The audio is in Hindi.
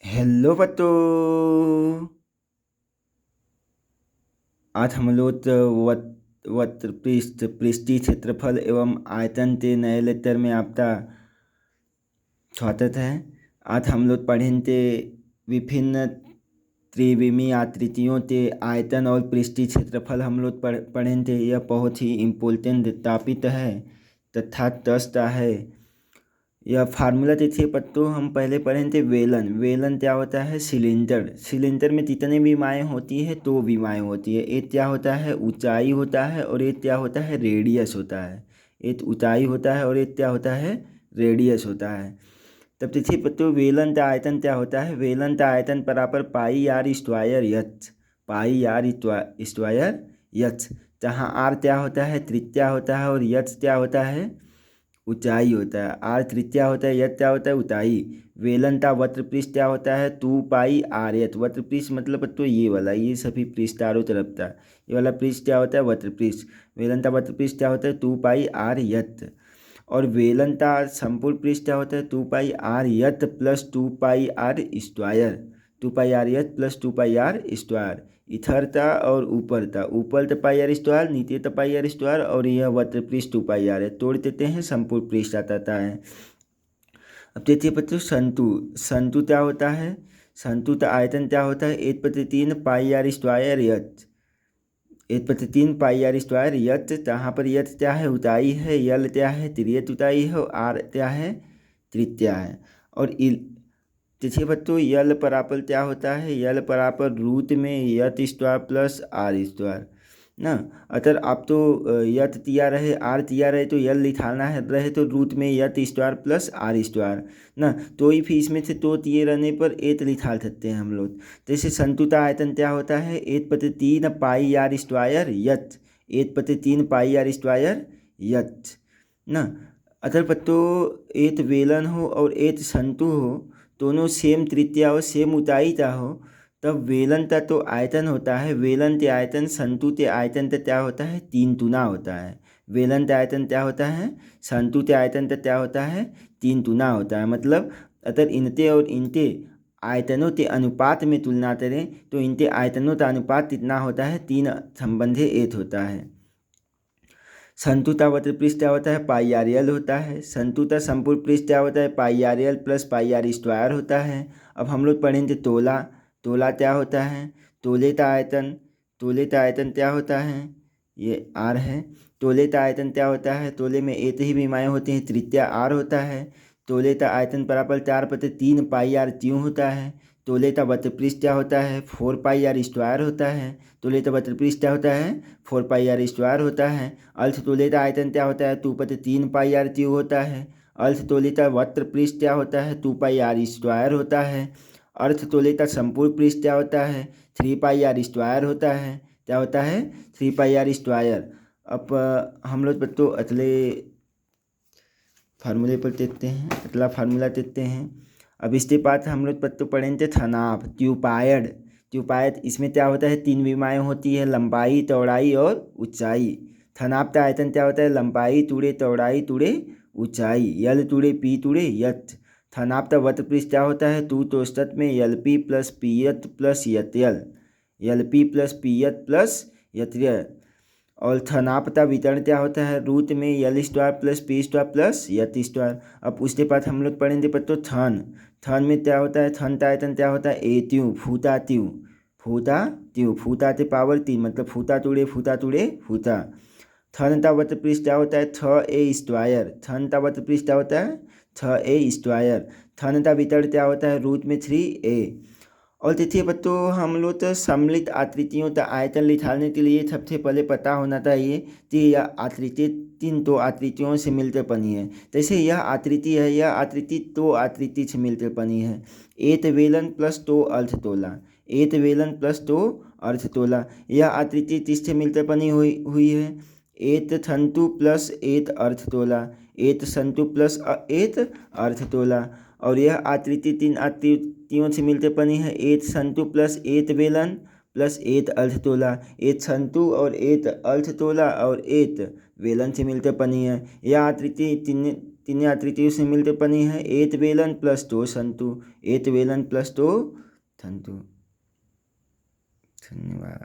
हेलो बच्चों। आज हम लोग वक्र पृष्ठ पृष्ठीय क्षेत्रफल एवं आयतन के नए लेक्चर में आपका स्वागत है। आज हम लोग पढ़ेंगे विभिन्न त्रिविमीय आकृतियों के आयतन और पृष्ठीय क्षेत्रफल हम लोग पढ़ेंगे। यह बहुत ही इम्पोर्टेंट टॉपिक है तथा टेस्ट है। यह फार्मूला देखिए बच्चों, हम पहले पढ़े थे वेलन। वेलन क्या होता है? सिलेंडर। सिलेंडर में जितने विमाएँ होती है दो विमाएँ होती है। एक क्या होता है? ऊंचाई होता है और एक क्या होता है? रेडियस होता है। एक ऊंचाई होता है और एक क्या होता है? रेडियस होता है। तब देखिए बच्चों, वेलन का आयतन क्या होता है? वेलन का आयतन बराबर pi R square H. Pi R square H, जहाँ आर क्या होता है? त्रिज्या होता है और एच क्या होता है? ऊंचाई होता है। आर त्रिज्या होता है, यह क्या होता है? ऊंचाई। वेलन का वक्र पृष्ठ क्या होता है? 2 पाई आर एच। वक्र पृष्ठ मतलब तो ये वाला, ये सभी पृष्ठ चारों तरफ था। ये वाला पृष्ठ क्या होता है? वक्र पृष्ठ। वेलन का वक्र पृष्ठ क्या होता है? 2 पाई आर एच। और वेलन का संपूर्ण पृष्ठ क्या होता है? 2 pi R H plus 2 pi R square. 2 pi R H plus 2 pi R square. इधर था और ऊपर था। ऊपर तो पाई आर स्क्वायर, नीचे तो पाई आर स्क्वायर, और यह वक्र पृष्ठ 2 पाई आर है। तोड़ देते हैं, संपूर्ण पृष्ठ आता है। अब देखिए बच्चों, संतु। संतु क्या होता है? संतु का आयतन क्या होता है? 1/3 pi R square H. 1/3 pi R square H, जहाँ पर एच क्या है? ऊंचाई है, यल क्या है? तिर्यक ऊंचाई है, और आर क्या है? त्रिज्या है। और देखिए बच्चों, यल बराबर क्या होता है? यल बराबर रूट में यत स्क्वायर प्लस आर स्क्वायर ना। अगर आप तो यत दिया रहे आर दिया रहे तो यल लिखाना है रहे तो रूट में यत स्क्वायर प्लस आर स्क्वायर ना। तो ही फिर इसमें से तो दिए रहने पर एट लिखा सकते हैं हम लोग। जैसे संतुता आयतन क्या होता है? 1/3 pi R square H. 1/3 pi R square H ना। अगर बच्चों एक वेलन हो और एक संतु हो, दोनों सेम त्रिज्या और सेम ऊंचाई का हो, तब वेलन का तो आयतन होता है, वेलन के आयतन संतु के आयतन का क्या होता है? 3 गुना होता है। वेलन का आयतन क्या होता है? संतु के आयतन का क्या होता है? 3 गुना होता है। मतलब अगर इनके और इनके आयतनों के अनुपात में तुलना करें तो इनके आयतनों का अनुपात कितना होता है? 3 संबंधी 8 होता है। संतुता वक्र पृष्ठ क्या होता है? पाई आर एल होता है। संतुता संपूर्ण पृष्ठ क्या होता है? Pi R L plus pi R square होता है। अब हम लोग पढ़ेंगे तोला। तोला क्या होता है? तोले का आयतन। तोले का आयतन क्या होता है? ये आर है। तोले का आयतन क्या होता है? तोले में एक ही विमाएँ होती हैं, त्रिज्या आर होता है। तोले का आयतन बराबर 4/3 पाई आर क्यों होता है। तोले का वक्र पृष्ठ क्या होता है? 4 पाई आर स्क्वायर होता है। तोले का वक्र पृष्ठ क्या होता है? 4 पाई आर स्क्वायर होता है। अर्ध तोले का आयतन क्या होता है? 2/3 पाई आर क्यू होता है। अर्ध तोले का वक्र पृष्ठ क्या होता है? 2 पाई आर स्क्वायर होता है। अर्ध तोले का संपूर्ण पृष्ठ क्या होता है? 3 पाई आर स्क्वायर होता है। क्या होता है? 3 पाई आर स्क्वायर। अब हम लोग बच्चों अगले फार्मूले पर देखते हैं, अगला फार्मूला देखते हैं। अब इसके बाद हम लोग बच्चों पढ़ेंगे थनाभ, ट्यूपायड। ट्यूपायड, इसमें क्या होता है? 3 विमाएँ होती है, लंबाई, चौड़ाई और ऊंचाई। थनाभ का आयतन क्या होता है? लंबाई टुड़े चौड़ाई टुड़े ऊंचाई, यल टुड़े पी टुड़े यथ। थनाभ का वक्र पृष्ठ क्या होता है? 2 में यल पी प्लस पी यथ प्लस यथ यल। यल पी प्लस पी यथ प्लस यथ यल। और थनापता वितरण क्या होता है? रूट में यल square plus P square plus यत स्क्वायर। अब उसके बाद हम लोग पढ़ेंगे बच्चों थन। थन में क्या होता है? थन का आयतन क्या होता है? ए त्यू फूता त्यू। फूता त्यू, फूता ते पावर 3, मतलब फूता टुड़े फूता टुड़े फूता। थन का वक्र पृष्ठ क्या होता है? 6 a स्क्वायर। थन का वक्र पृष्ठ क्या होता है? 6 a स्क्वायर। थन का वितरण क्या होता है? रूट में 3a। और देखिए बच्चों, हम लोग तो सम्मिलित आकृतियों का आयतन निकालने के लिए सबसे पहले पता होना चाहिए कि यह आकृति किन दो आकृतियों से मिलकर बनी है। जैसे यह आकृति है, यह आकृति दो आकृति से मिलकर बनी है। एक वेलन प्लस 2 अर्धतोला। एक वेलन प्लस 2 अर्धतोला। यह आकृति किससे मिलकर बनी हुई है? एक तंतु प्लस एक अर्धतोला। एक तंतु प्लस एक अर्धतोला। और यह आकृति 3 आकृतियों से मिलकर बनी है। एक तंतु प्लस एक वेलन प्लस एक अर्धतोला। एक तंतु और एक अर्धतोला और एक वेलन से मिलकर बनी है। यह आकृति तिन्या तृतीय से मिलते पनि है एत वेलन प्लस तो संतु, एत वेलन प्लस तो संतु। धन्यवाद।